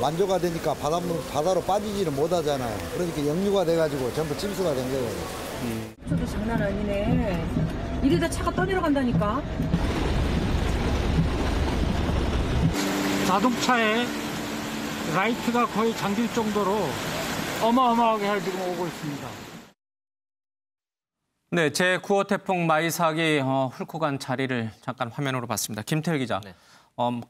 만조가 되니까 바다로 빠지지를 못하잖아요. 그러니까 역류가 돼가지고 전부 침수가 된 거예요. 저도 장난 아니네. 이러다 차가 떠내려간다니까. 자동차에 라이트가 거의 잠길 정도로 어마어마하게 지금 오고 있습니다. 네, 제9호 태풍 마이삭이 훑고 간 자리를 잠깐 화면으로 봤습니다. 김태일 기자. 네.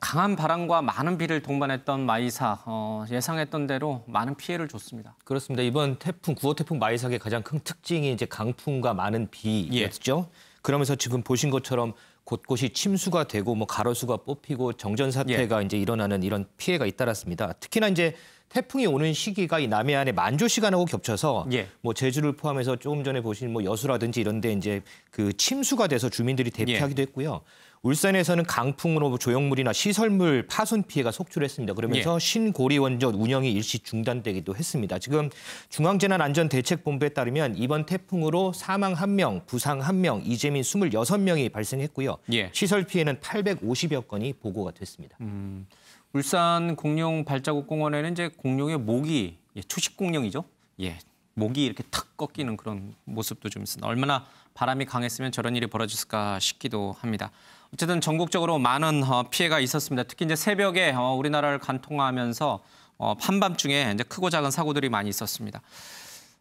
강한 바람과 많은 비를 동반했던 마이삭, 예상했던 대로 많은 피해를 줬습니다. 그렇습니다. 이번 태풍, 9호 태풍 마이삭의 가장 큰 특징이 이제 강풍과 많은 비였죠. 예. 그러면서 지금 보신 것처럼 곳곳이 침수가 되고 뭐 가로수가 뽑히고 정전 사태가 이제 일어나는 이런 피해가 잇따랐습니다. 특히나 이제 태풍이 오는 시기가 이 남해안의 만조 시간하고 겹쳐서 뭐 제주를 포함해서 조금 전에 보신 뭐 여수라든지 이런 데 이제 그 침수가 돼서 주민들이 대피하기도 했고요. 울산에서는 강풍으로 조형물이나 시설물 파손 피해가 속출했습니다. 그러면서 신고리 원전 운영이 일시 중단되기도 했습니다. 지금 중앙재난안전대책본부에 따르면 이번 태풍으로 사망 1명, 부상 1명, 이재민 26명이 발생했고요. 시설 피해는 850여 건이 보고가 됐습니다. 울산 공룡 발자국 공원에는 이제 공룡의 목이 초식 공룡이죠. 목이 이렇게 탁 꺾이는 그런 모습도 좀 있습니다. 얼마나 바람이 강했으면 저런 일이 벌어졌을까 싶기도 합니다. 어쨌든 전국적으로 많은 피해가 있었습니다. 특히 이제 새벽에 우리나라를 관통하면서 한밤중에 이제 크고 작은 사고들이 많이 있었습니다.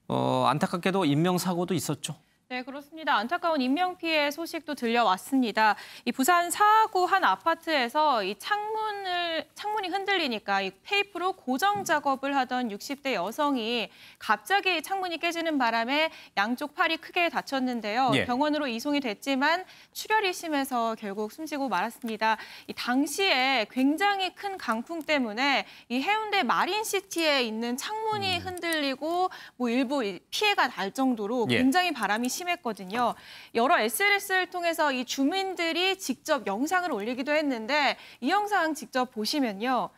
안타깝게도 인명사고도 있었죠. 네, 그렇습니다. 안타까운 인명피해 소식도 들려왔습니다. 이 부산 사하구 한 아파트에서 이 창문이 흔들리니까 이 테이프로 고정 작업을 하던 60대 여성이 갑자기 창문이 깨지는 바람에 양쪽 팔이 크게 다쳤는데요. 병원으로 이송이 됐지만 출혈이 심해서 결국 숨지고 말았습니다. 이 당시에 굉장히 큰 강풍 때문에 이 해운대 마린시티에 있는 창문이 흔들리고 뭐 일부 피해가 날 정도로 굉장히 바람이 심했거든요. 여러 SNS를 통해서 이 주민들이 직접 영상을 올리기도 했는데 이 영상 직접 보시면요.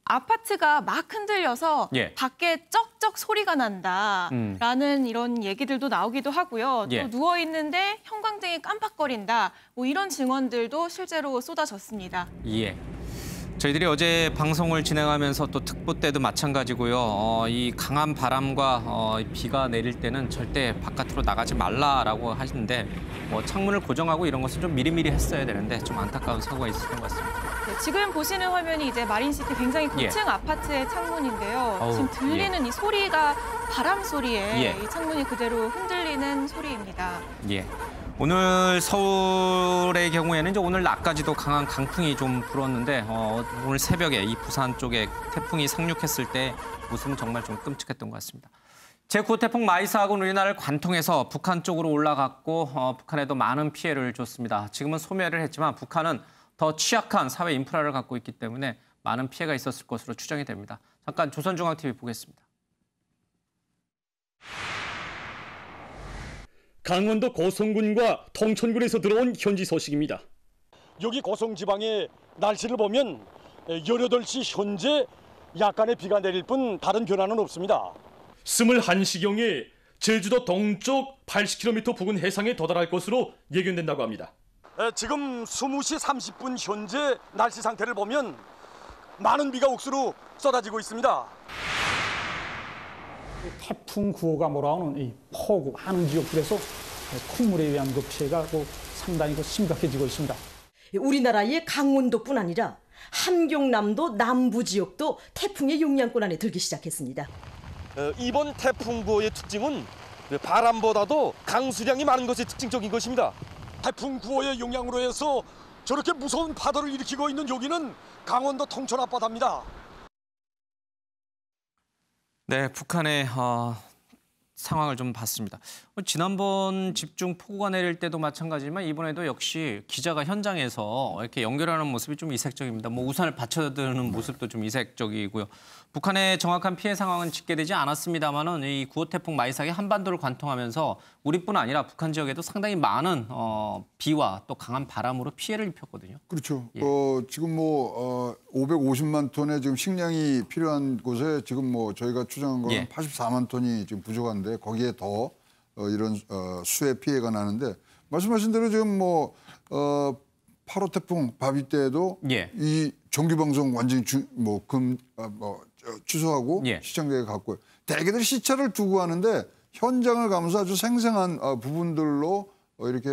아파트가 막 흔들려서 밖에 쩍쩍 소리가 난다라는 이런 얘기들도 나오기도 하고요. 또 누워있는데 형광등이 깜빡거린다. 뭐 이런 증언들도 실제로 쏟아졌습니다. 저희들이 어제 방송을 진행하면서 또 특보 때도 마찬가지고요. 이 강한 바람과 비가 내릴 때는 절대 바깥으로 나가지 말라라고 하시는데 뭐 창문을 고정하고 이런 것은 좀 미리미리 했어야 되는데 좀 안타까운 사고가 있었던 것 같습니다. 네, 지금 보시는 화면이 이제 마린시티 굉장히 고층 아파트의 창문인데요. 지금 들리는 이 소리가 바람 소리에 이 창문이 그대로 흔들리는 소리입니다. 오늘 서울의 경우에는 이제 오늘 낮까지도 강한 강풍이 좀 불었는데 오늘 새벽에 이 부산 쪽에 태풍이 상륙했을 때 모습은 정말 좀 끔찍했던 것 같습니다. 제9호 태풍 마이삭은 우리나라를 관통해서 북한 쪽으로 올라갔고 북한에도 많은 피해를 줬습니다. 지금은 소멸을 했지만 북한은 더 취약한 사회 인프라를 갖고 있기 때문에 많은 피해가 있었을 것으로 추정이 됩니다. 잠깐 조선중앙TV 보겠습니다. 강원도 고성군과 통천군에서 들어온 현지 소식입니다. 여기 고성지방의 날씨를 보면 18시 현재 약간의 비가 내릴 뿐 다른 변화는 없습니다. 21시경에 제주도 동쪽 80km 부근 해상에 도달할 것으로 예견된다고 합니다. 지금 20시 30분 현재 날씨 상태를 보면 많은 비가 옥수로 쏟아지고 있습니다. 태풍 9호가 몰아오는 이 폭우 많은 지역들에서 콧물에 의한 그 피해가 상당히 심각해지고 있습니다. 우리나라의 강원도뿐 아니라 함경남도 남부 지역도 태풍의 영향권 안에 들기 시작했습니다. 이번 태풍 9호의 특징은 바람보다도 강수량이 많은 것이 특징적인 것입니다. 태풍 9호의 영향으로 해서 저렇게 무서운 파도를 일으키고 있는 여기는 강원도 통천 앞바다입니다. 네, 북한의 상황을 좀 봤습니다. 지난번 집중 폭우가 내릴 때도 마찬가지지만 이번에도 역시 기자가 현장에서 이렇게 연결하는 모습이 좀 이색적입니다. 뭐 우산을 받쳐드는 모습도 좀 이색적이고요. 북한의 정확한 피해 상황은 집계되지 않았습니다만은 이 9호 태풍 마이삭이 한반도를 관통하면서 우리뿐 아니라 북한 지역에도 상당히 많은 비와 또 강한 바람으로 피해를 입혔거든요. 그렇죠. 지금 550만 톤의 지금 식량이 필요한 곳에 지금 저희가 추정한 거는 84만 톤이 지금 부족한데 거기에 더 이런 수해 피해가 나는데 말씀하신 대로 지금 8호 태풍 바비 때에도 이 정규 방송 완전히 취소하고 예. 시청자에 갔고요. 대개들 시차를 두고 하는데 현장을 가면서 아주 생생한 부분들로 이렇게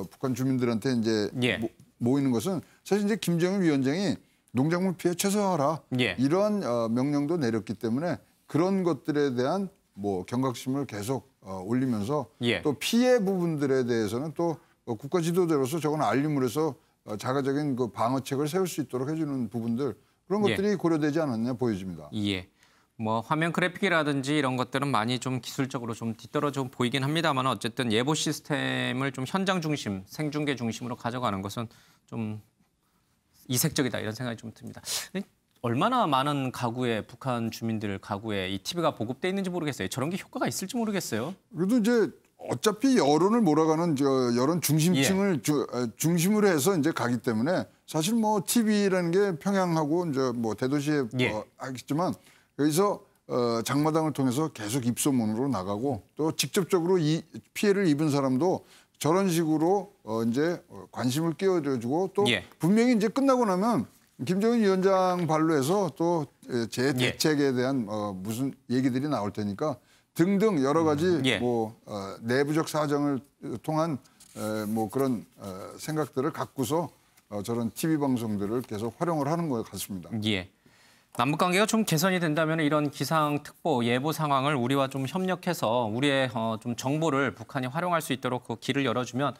북한 주민들한테 이제 예. 모이는 것은 사실 이제 김정일 위원장이 농작물 피해 최소화하라 예. 이러한 명령도 내렸기 때문에 그런 것들에 대한 뭐 경각심을 계속 올리면서 예. 또 피해 부분들에 대해서는 또 국가 지도자로서 저건 알림을 해서 자가적인 그 방어책을 세울 수 있도록 해주는 부분들 그런 것들이 고려되지 않았냐 보여집니다. 예. 뭐 화면 그래픽이라든지 이런 것들은 많이 좀 기술적으로 좀 뒤떨어져 보이긴 합니다만 어쨌든 예보 시스템을 좀 현장 중심, 생중계 중심으로 가져가는 것은 좀 이색적이다 이런 생각이 좀 듭니다. 얼마나 많은 가구에 북한 주민들 가구에 이 TV가 보급돼 있는지 모르겠어요. 저런 게 효과가 있을지 모르겠어요. 그래도 이제 어차피 여론을 몰아가는 여론 중심층을 중심으로 해서 이제 가기 때문에 사실 뭐 TV라는 게 평양하고 이제 뭐 대도시에 하겠지만 여기서 장마당을 통해서 계속 입소문으로 나가고 또 직접적으로 이 피해를 입은 사람도 저런 식으로 이제 관심을 끼워주고 또 분명히 이제 끝나고 나면 김정은 위원장 발로 해서 또 재대책에 대한 무슨 얘기들이 나올 테니까 등등 여러 가지 뭐 내부적 사정을 통한 뭐 그런 생각들을 갖고서 저런 TV 방송들을 계속 활용을 하는 것 같습니다. 예. 남북 관계가 좀 개선이 된다면 이런 기상 특보 예보 상황을 우리와 좀 협력해서 우리의 좀 정보를 북한이 활용할 수 있도록 그 길을 열어주면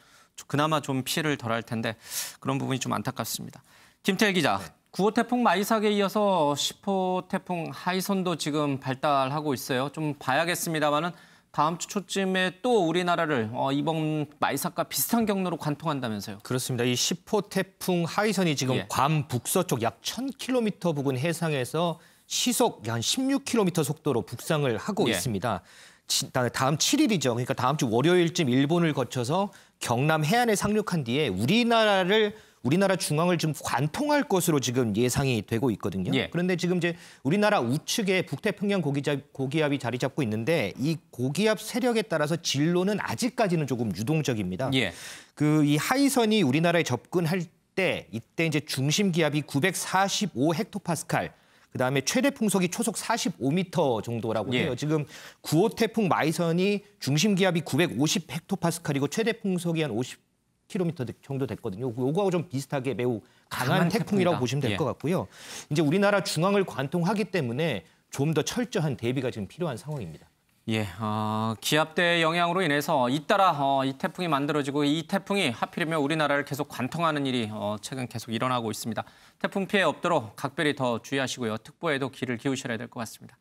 그나마 좀 피해를 덜할 텐데 그런 부분이 좀 안타깝습니다. 김태일 기자, 9호 태풍 마이삭에 이어서 10호 태풍 하이선도 지금 발달하고 있어요. 좀 봐야겠습니다만은 다음 주 초쯤에 또 우리나라를 이번 마이삭과 비슷한 경로로 관통한다면서요. 그렇습니다. 이 10호 태풍 하이선이 지금 괌 북서쪽 약 1,000km 부근 해상에서 시속 한 16km 속도로 북상을 하고 있습니다. 다음 7일이죠. 그러니까 다음 주 월요일쯤 일본을 거쳐서 경남 해안에 상륙한 뒤에 우리나라 중앙을 좀 관통할 것으로 지금 예상이 되고 있거든요. 그런데 지금 이제 우리나라 우측에 북태평양 고기압이 자리 잡고 있는데 이 고기압 세력에 따라서 진로는 아직까지는 조금 유동적입니다. 이 하이선이 우리나라에 접근할 때 이때 이제 중심 기압이 945 헥토파스칼, 그다음에 최대 풍속이 초속 45m 정도라고 해요. 지금 9호 태풍 마이선이 중심 기압이 950 헥토파스칼이고 최대 풍속이 한 50km 정도 됐거든요. 요거하고 좀 비슷하게 매우 강한 태풍이라고 보시면 될 것 같고요. 이제 우리나라 중앙을 관통하기 때문에 좀 더 철저한 대비가 지금 필요한 상황입니다. 기압대의 영향으로 인해서 잇따라 이 태풍이 만들어지고 이 태풍이 하필이면 우리나라를 계속 관통하는 일이 최근 계속 일어나고 있습니다. 태풍 피해 없도록 각별히 더 주의하시고요. 특보에도 귀를 기울이셔야 될 것 같습니다.